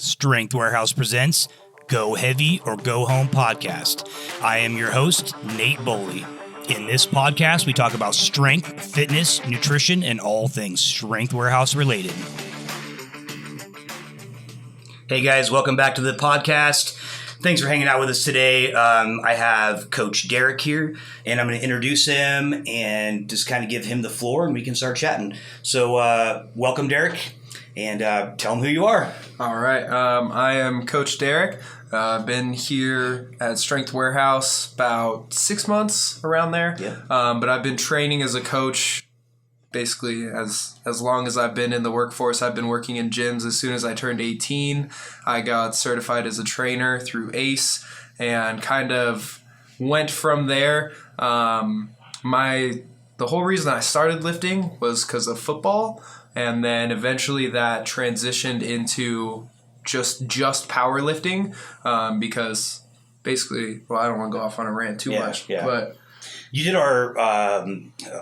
Strength Warehouse presents Go Heavy or Go Home podcast. I am your host, Nate Boley. In this podcast, we talk about strength, fitness, nutrition, and all things Strength Warehouse related. Hey guys, welcome back to the podcast. Thanks for hanging out with us today. I have Coach Derek here, and I'm going to introduce him and just kind of give him the floor, and we can start chatting. So welcome, Derek, and tell him who you are. All right. I am Coach Derek. I've been here at Strength Warehouse about 6 months, around there. Yeah. But I've been training as a coach basically as long as I've been in the workforce. I've been working in gyms as soon as I turned 18. I got certified as a trainer through ACE and kind of went from there. The whole reason I started lifting was because of football. And then eventually that transitioned into just powerlifting because basically, well, I don't want to go off on a rant too much. Yeah. But You did our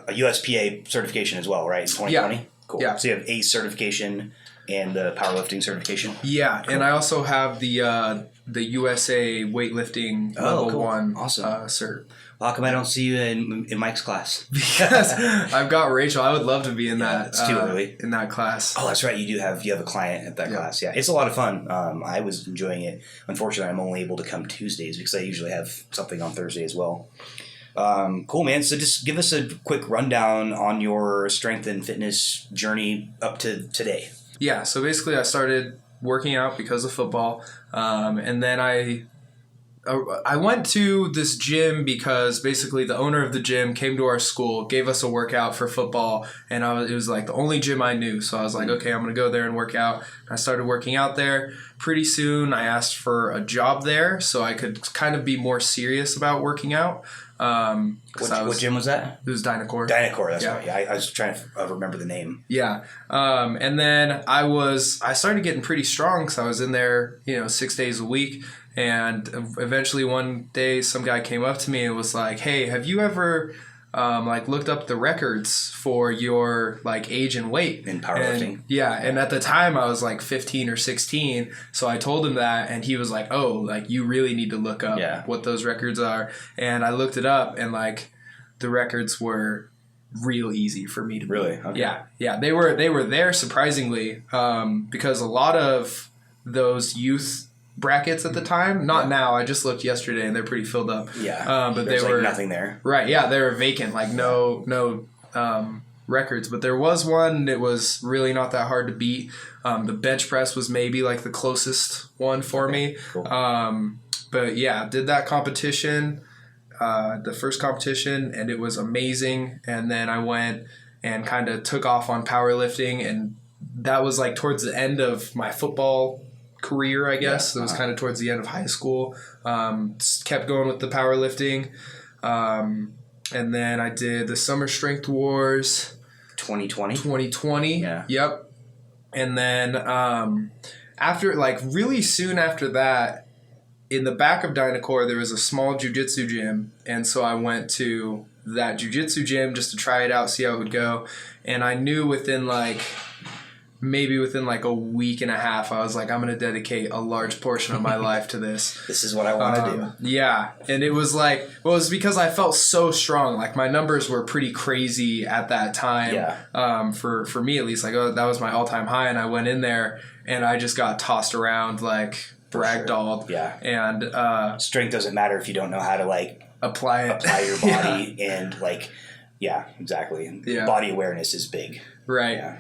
USPA certification as well, right, in 2020? Yeah. Cool. Yeah. So you have ACE certification and the powerlifting certification? Yeah, cool. And I also have the USA weightlifting level 1 awesome. Cert. Well, how come I don't see you in Mike's class? Because I've got Rachel. I would love to be in that. It's too early. In that class. Oh, that's right. You have a client at that class. Yeah, it's a lot of fun. I was enjoying it. Unfortunately, I'm only able to come Tuesdays because I usually have something on Thursday as well. Cool, man. So just give us a quick rundown on your strength and fitness journey up to today. Yeah, so basically I started working out because of football, and then I went to this gym because basically the owner of the gym came to our school, gave us a workout for football, and it was like the only gym I knew. So I was like, okay, I'm going to go there and work out. I started working out there. Pretty soon I asked for a job there so I could kind of be more serious about working out. What gym was that? It was Dynacor. Dynacor, that's right. Yeah, I was trying to remember the name. Yeah. And then I started getting pretty strong because I was in there, 6 days a week. And eventually one day some guy came up to me and was like, hey, have you ever looked up the records for your age and weight in powerlifting? And at the time I was like 15 or 16. So I told him that, and he was like, oh, you really need to look up what those records are. And I looked it up, and the records were real easy for me to beat. Really? Okay. Yeah. They were there surprisingly because a lot of those youth brackets at the time, not now, I just looked yesterday and they're pretty filled up. Yeah. But there's they were nothing there. Right. Yeah. They were vacant, no records, but there was one that was really not that hard to beat. The bench press was maybe the closest one for me. Cool. But yeah, did that competition, the first competition, and it was amazing. And then I went and kind of took off on powerlifting, and that was towards the end of my football career, I guess. It was kind of towards the end of high school. Kept going with the powerlifting. And then I did the Summer Strength Wars 2020. Yeah. Yep. And then after really soon after that, in the back of Dynacor there was a small jiu-jitsu gym, and so I went to that jiu-jitsu gym just to try it out, see how it would go. And I knew within maybe within a week and a half, I was like, I'm going to dedicate a large portion of my life to this. This is what I want to do. Yeah. And it was it was because I felt so strong. My numbers were pretty crazy at that time. Yeah. For me at least, that was my all-time high. And I went in there and I just got tossed around ragdolled. Sure. Yeah. And strength doesn't matter if you don't know how to apply your body. And yeah, exactly. Yeah. Body awareness is big. Right.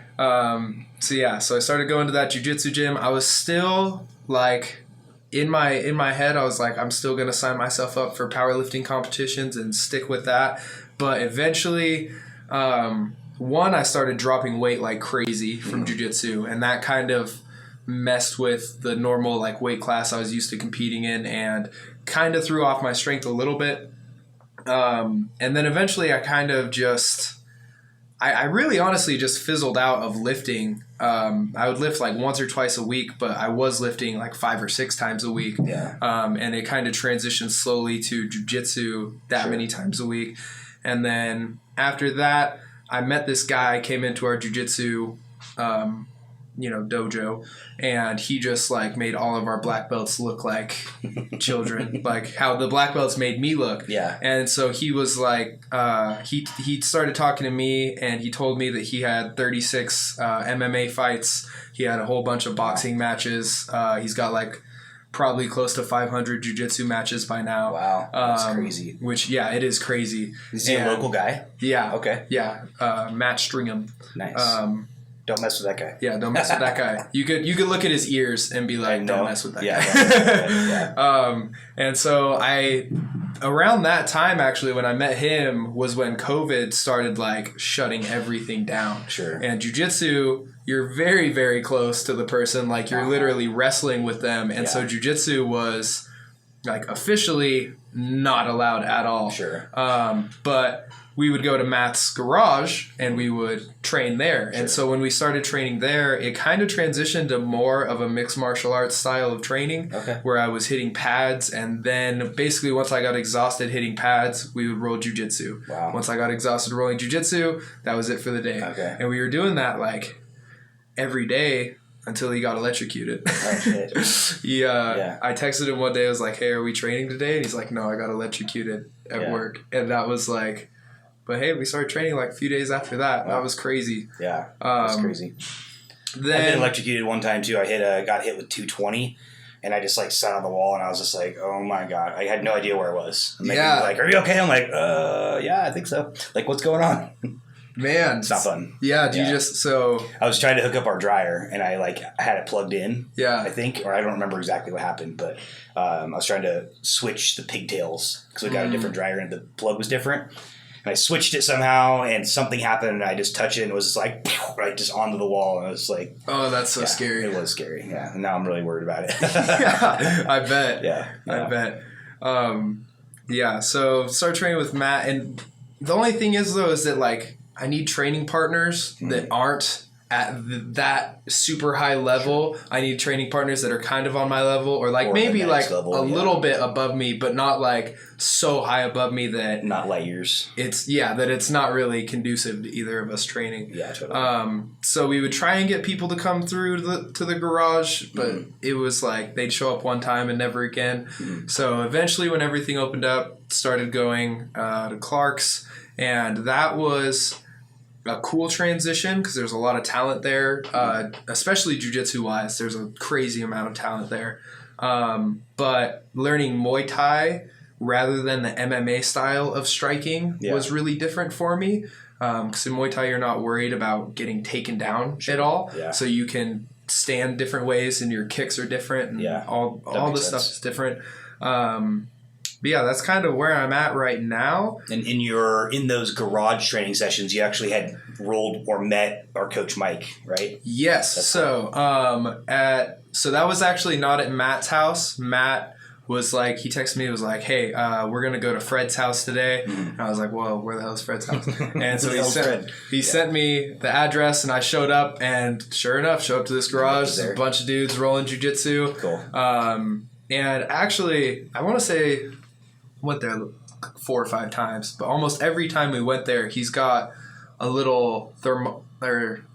Yeah. So I started going to that jiu-jitsu gym. I was still in my head, I was like, I'm still going to sign myself up for powerlifting competitions and stick with that. But eventually, I started dropping weight like crazy from jiu-jitsu, and that kind of messed with the normal weight class I was used to competing in and kind of threw off my strength a little bit. And then eventually I kind of I really honestly just fizzled out of lifting. I would lift once or twice a week, but I was lifting 5 or 6 times a week. Yeah. And it kind of transitioned slowly to jiu-jitsu that many times a week. And then after that, I met this guy, came into our jiu-jitsu dojo, and he just like made all of our black belts look like children, like how the black belts made me look. Yeah. And so he was like, he started talking to me, and he told me that he had 36 MMA fights. He had a whole bunch of boxing matches. He's got like probably close to 500 jiu-jitsu matches by now. Wow, that's crazy. Which, yeah, it is crazy. Is he a local guy? Yeah. Okay. Yeah, Matt Stringham. Nice. Don't mess with that guy. Yeah, don't mess with that guy. You could look at his ears and be like, don't mess with that guy. Yeah. And so around that time, actually, when I met him was when COVID started like shutting everything down. Sure. And jiu-jitsu, you're very, very close to the person. Like you're literally wrestling with them. And so jiu-jitsu was like officially not allowed at all. Sure. But we would go to Matt's garage and we would train there. Sure. And so when we started training there, it kind of transitioned to more of a mixed martial arts style of training, where I was hitting pads. And then basically once I got exhausted hitting pads, we would roll jiu-jitsu. Wow. Once I got exhausted rolling jiu-jitsu, that was it for the day. Okay. And we were doing that like every day until he got electrocuted. Oh, shit. I texted him one day. I was like, hey, are we training today? And he's like, no, I got electrocuted at work. And that was like... But hey, we started training like a few days after that. Wow. That was crazy. Yeah, that's crazy. Then, I've been electrocuted one time too. I got hit with 220, and I just like sat on the wall, and I was just like, oh my god, I had no idea where I was. And like, are you okay? I'm like, yeah, I think so. Like, what's going on? Man, it's not fun. Yeah, do you just I was trying to hook up our dryer, and I had it plugged in. Yeah, I think, or I don't remember exactly what happened, but I was trying to switch the pigtails because we got a different dryer, and the plug was different. And I switched it somehow, and something happened, and I just touched it, and it was just like, right, just onto the wall, and I was like... Oh, that's so scary. It was scary, yeah. And now I'm really worried about it. Yeah, I bet. Yeah. I bet. So start training with Matt, and the only thing is, though, is that, like, I need training partners that aren't at that super high level. Sure. I need training partners that are kind of on my level, or like maybe like level, a little bit above me, but not like so high above me that not light years. That it's not really conducive to either of us training. Yeah, totally. So we would try and get people to come through to the garage, but it was like they'd show up one time and never again. So eventually, when everything opened up, started going to Clark's, and that was a cool transition because there's a lot of talent there, especially jiu-jitsu wise. There's a crazy amount of talent there. But learning Muay Thai rather than the MMA style of striking was really different for me. Because in Muay Thai, you're not worried about getting taken down at all. Yeah. So you can stand different ways and your kicks are different. And all the stuff is different. But yeah, that's kind of where I'm at right now. And in those garage training sessions, you actually had rolled or met our coach Mike, right? Yes. So that was actually not at Matt's house. Matt was like, he texted me, he was like, hey, we're going to go to Fred's house today. And I was like, well, where the hell is Fred's house? And so he sent me the address, and I showed up, and sure enough, showed up to this garage, a bunch of dudes rolling jiu-jitsu. Cool. And actually, I want to say went there 4 or 5 times, but almost every time we went there, he's got a little thermostat,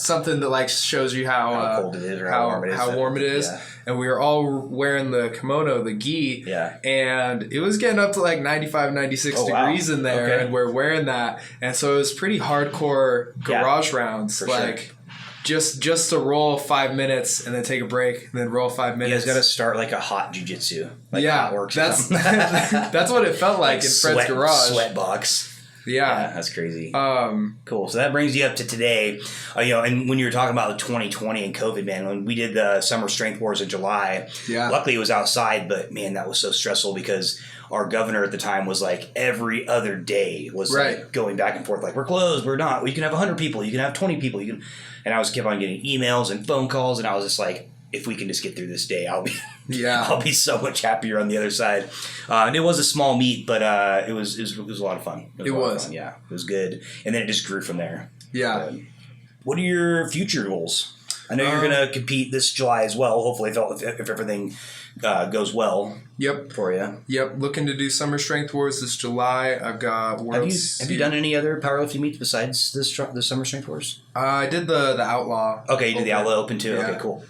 something that like shows you how cold it is or how warm it is. Yeah. And we were all wearing the kimono, the gi, and it was getting up to like 95, 96 degrees in there, and we're wearing that, and so it was pretty hardcore garage rounds, like. Sure. Just to roll 5 minutes and then take a break and then roll 5 minutes. You guys got to start like a hot jiu-jitsu. That's that's what it felt like in Fred's garage. Sweat box. Yeah, that's crazy. Cool. So that brings you up to today. And when you were talking about 2020 and COVID, man, when we did the Summer Strength Wars in July, luckily it was outside, but man, that was so stressful because our governor at the time was like every other day was like going back and forth, like we're closed, we're not. You can have 100 people, you can have 20 people, you can. And I kept on getting emails and phone calls, and I was just like, if we can just get through this day, I'll be so much happier on the other side. And it was a small meet, but it was a lot of fun. It was. Yeah, it was good. And then it just grew from there. Yeah. What are your future goals? I know you're going to compete this July as well. Hopefully, if everything goes well. Yep. For you. Yep. Looking to do Summer Strength Wars this July. I've got Worlds. Have you done any other powerlifting meets besides the Summer Strength Wars? I did the Outlaw. Okay, you did the Outlaw Open too. Yeah. Okay, cool.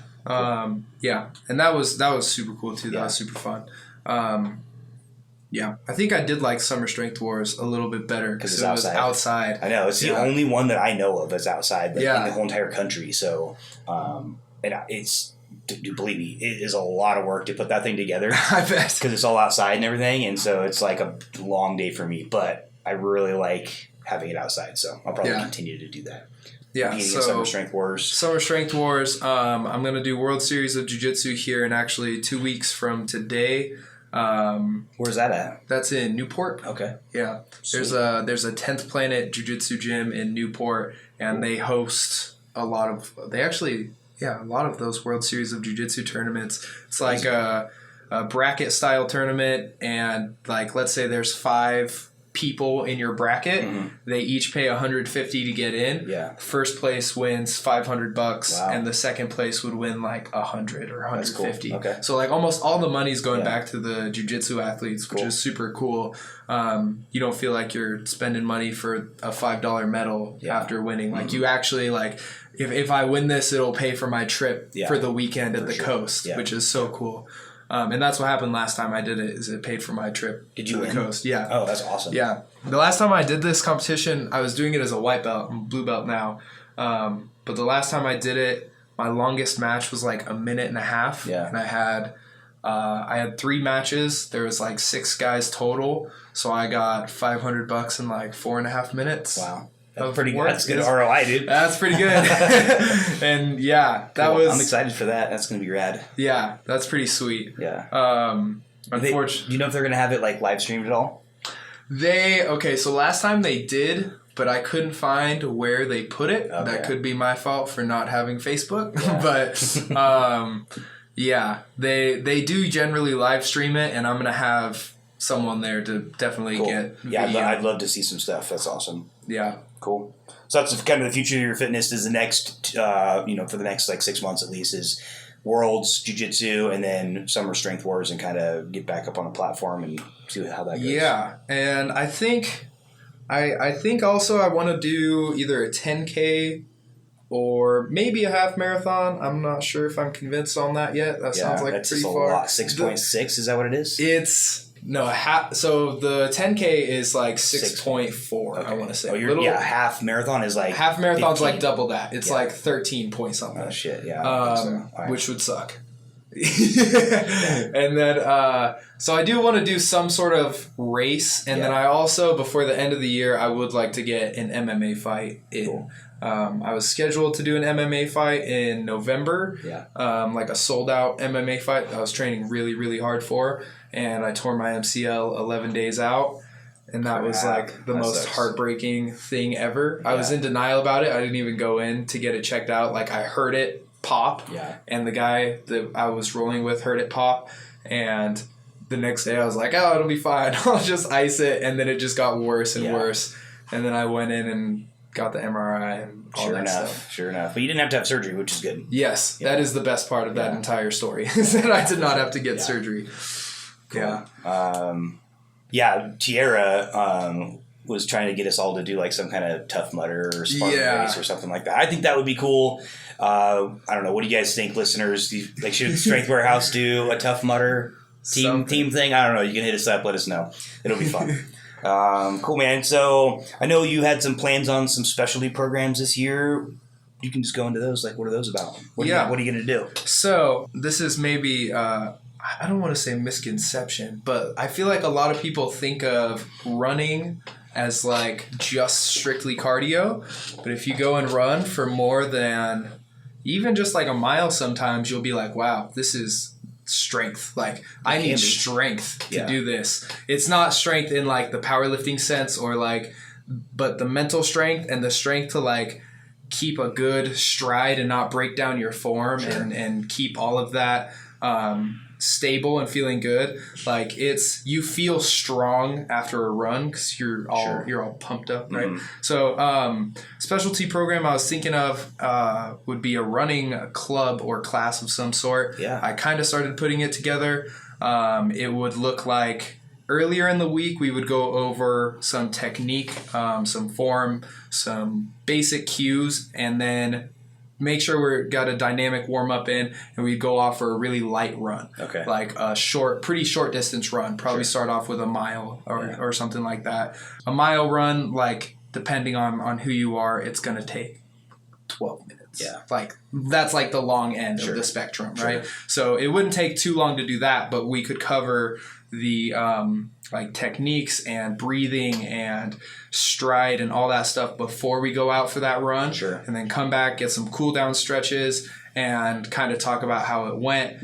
Yeah, and that was super cool too. That was super fun. Yeah, I think I did like Summer Strength Wars a little bit better because it was outside. I know it's the only one that I know of that's outside in the whole entire country. So, and it's. Believe me, it is a lot of work to put that thing together. I bet. Because it's all outside and everything, and so it's like a long day for me. But I really like having it outside, so I'll probably continue to do that. Yeah, so Summer Strength Wars. Summer Strength Wars. I'm going to do World Series of Jiu-Jitsu here in actually 2 weeks from today. Where's that at? That's in Newport. Okay. Yeah. Sweet. There's a 10th Planet Jiu-Jitsu gym in Newport, and they host a lot of those World Series of Jiu-Jitsu tournaments. It's like a bracket style tournament, and like let's say there's 5 people in your bracket. Mm-hmm. They each pay $150 to get in. Yeah. First place wins $500, wow. And the second place would win like $100 or $150. Cool. Okay. So like almost all the money's going back to the jiu-jitsu athletes, which is super cool. You don't feel like you're spending money for a $5 medal after winning. Like you actually like if I win this, it'll pay for my trip for the weekend at the coast, which is so cool. And that's what happened last time I did it, is it paid for my trip to the coast. Yeah. Oh, that's awesome. Yeah. The last time I did this competition, I was doing it as a white belt. I'm blue belt now. But the last time I did it, my longest match was like a minute and a half. Yeah. And I had 3 matches. There was like 6 guys total. So I got $500 in like 4.5 minutes. Wow. That's pretty good. That's good ROI, dude. That's pretty good. And yeah, that was. I'm excited for that. That's gonna be rad. Yeah, that's pretty sweet. Yeah. Unfortunately, do you know if they're gonna have it like live streamed at all? So last time they did, but I couldn't find where they put it. Okay. That could be my fault for not having Facebook. Yeah. But yeah, they do generally live stream it, and I'm gonna have someone there to definitely get. Yeah, I'd love to see some stuff. That's awesome. Yeah. Cool. So that's kind of the future of your fitness is the next, for the next like 6 months at least is Worlds, Jiu-Jitsu, and then Summer Strength Wars and kind of get back up on a platform and see how that goes. Yeah. And I think also I want to do either a 10K or maybe a half marathon. I'm not sure if I'm convinced on that yet. That sounds like pretty far. Lot. 6.6, is that what it is? It's... No, so the 10K is like 6.4, okay. I want to say. Half marathon is like... Half marathon's 15. Like double that. It's like 13 point something. Oh, shit, yeah. Which would suck. And then, so I do want to do some sort of race. And then I also, before the end of the year, I would like to get an MMA fight in. Cool. I was scheduled to do an MMA fight in November. Yeah. Like a sold out MMA fight I was training really, really hard for. And I tore my MCL 11 days out. And that was like the most heartbreaking thing ever. Yeah. I was in denial about it. I didn't even go in to get it checked out. Like I heard it pop. Yeah. And the guy that I was rolling with heard it pop. And the next day I was like, oh, it'll be fine. I'll just ice it. And then it just got worse and worse. And then I went in and got the MRI and all that stuff. Sure enough. But you didn't have to have surgery, which is good. Yes. Yeah. That is the best part of that entire story. Is that I did not have to get surgery. Cool. Yeah. Tierra was trying to get us all to do like some kind of Tough Mudder or Spartan race or something like that. I think that would be cool. I don't know. What do you guys think, listeners? Should Strength Warehouse do a Tough Mudder team thing? I don't know. You can hit us up. Let us know. It'll be fun. Cool, man. So I know you had some plans on some specialty programs this year. You can just go into those. Like, what are those about? What are you going to do? So this is maybe... I don't want to say misconception, but I feel like a lot of people think of running as like just strictly cardio. But if you go and run for more than even just like a mile, sometimes you'll be like, wow, this is strength. Like I need strength to do this. It's not strength in like the powerlifting sense or like, but the mental strength and the strength to like keep a good stride and not break down your form and keep all of that stable and feeling good. Like you feel strong after a run because you're all pumped up, right? So specialty program I was thinking of would be a running club or class of some sort. I kind of started putting it together. It would look like earlier in the week, we would go over some technique, some form, some basic cues, and then make sure we got a dynamic warm up in, and we'd go off for a really light run. Okay. Like a pretty short distance run. Probably start off with a mile or something like that. A mile run, like depending on who you are, it's going to take 12 minutes. Yeah. Like that's like the long end of the spectrum, right? So it wouldn't take too long to do that, but we could cover the like techniques and breathing and stride and all that stuff before we go out for that run. And then come back, get some cool down stretches and kind of talk about how it went.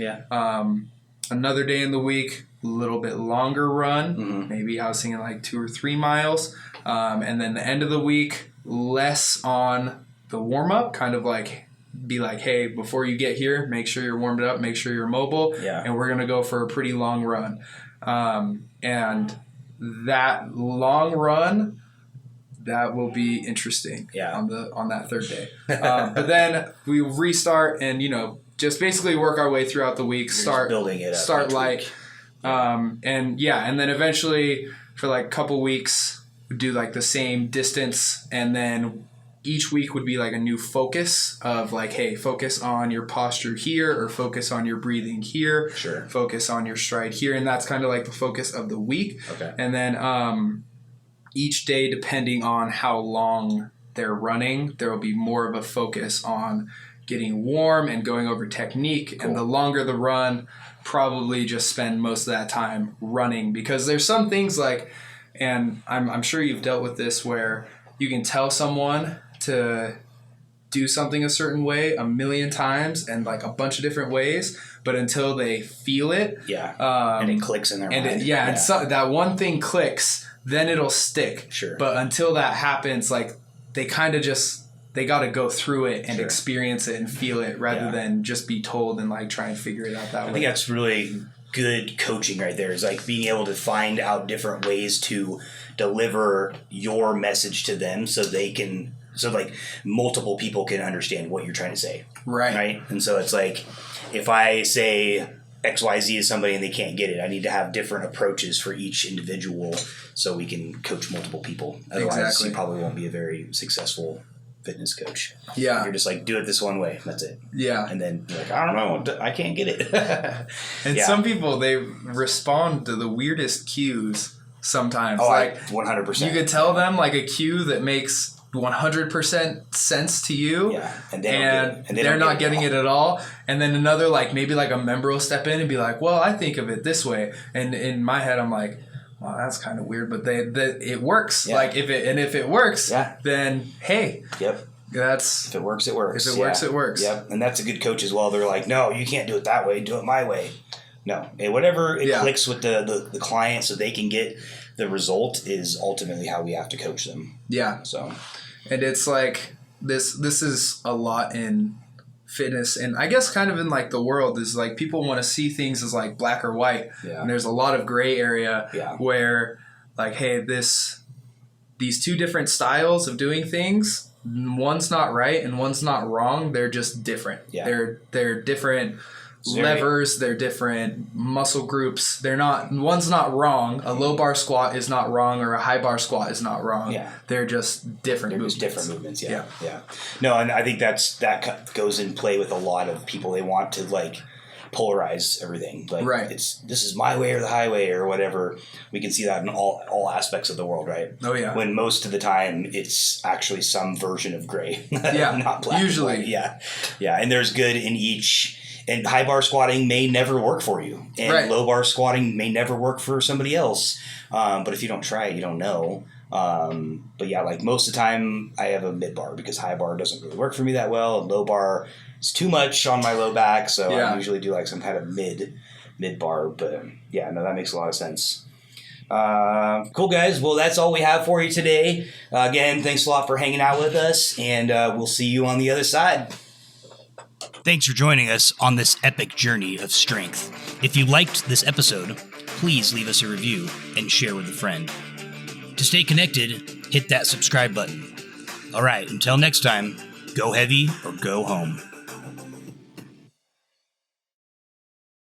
Another day in the week, a little bit longer run. Maybe I was thinking like 2 or 3 miles. And then the end of the week, less on the warm up, kind of like be like, hey, before you get here, make sure you're warmed up, make sure you're mobile, and we're going to go for a pretty long run. And that long run, that will be interesting on that third day. But then we restart and, just basically work our way throughout the week, start building it up, start light. And then eventually for like a couple weeks, we do like the same distance, and then each week would be like a new focus of like, hey, focus on your posture here, or focus on your breathing here, focus on your stride here. And that's kind of like the focus of the week. And then each day, depending on how long they're running, there will be more of a focus on getting warm and going over technique. And the longer the run, probably just spend most of that time running, because there's some things like, and I'm sure you've dealt with this, where you can tell someone to do something a certain way a million times and like a bunch of different ways, but until they feel it, and it clicks in their mind, and so that one thing clicks, then it'll stick. But until that happens, like they kind of they got to go through it and experience it and feel it, rather than just be told and like try and figure it out that way. I think that's really good coaching right there, is like being able to find out different ways to deliver your message to them so like multiple people can understand what you're trying to say. Right. And so it's like, if I say XYZ to somebody and they can't get it, I need to have different approaches for each individual so we can coach multiple people. Otherwise, you probably won't be a very successful fitness coach. You're just like, do it this one way. That's it. And then you're like, I don't know, I can't get it. And some people, they respond to the weirdest cues sometimes. Like 100%. You could tell them like a cue that makes 100% sense to you, and they're not getting it at all. And then another, like maybe like a member will step in and be like, well, I think of it this way. And in my head, I'm like, well, that's kind of weird, but it works. Like if it works, then hey, that's, if it works, it works. If it works, it works. And that's a good coach as well. They're like, no, you can't do it that way. Do it my way. No, whatever it clicks with the client so they can get the result is ultimately how we have to coach them. So, and it's like this is a lot in fitness, and I guess kind of in like the world, is like people want to see things as like black or white, and there's a lot of gray area where like, hey, these two different styles of doing things, one's not right and one's not wrong, they're just different. They're different levers, they're different muscle groups. One's not wrong. A low bar squat is not wrong, or a high bar squat is not wrong. They're just different movements. Different movements. No, and I think that goes in play with a lot of people. They want to like polarize everything. Like this is my way or the highway or whatever. We can see that in all aspects of the world, right? When most of the time it's actually some version of gray. Not black. Usually. And there's good in each. And high bar squatting may never work for you, and low bar squatting may never work for somebody else. But if you don't try it, you don't know. But like most of the time, I have a mid bar because high bar doesn't really work for me that well, and low bar is too much on my low back, so I usually do like some kind of mid bar. But that makes a lot of sense. Cool, guys. Well, that's all we have for you today. Again, thanks a lot for hanging out with us, and we'll see you on the other side. Thanks for joining us on this epic journey of strength. If you liked this episode, please leave us a review and share with a friend. To stay connected, hit that subscribe button. All right, until next time, go heavy or go home.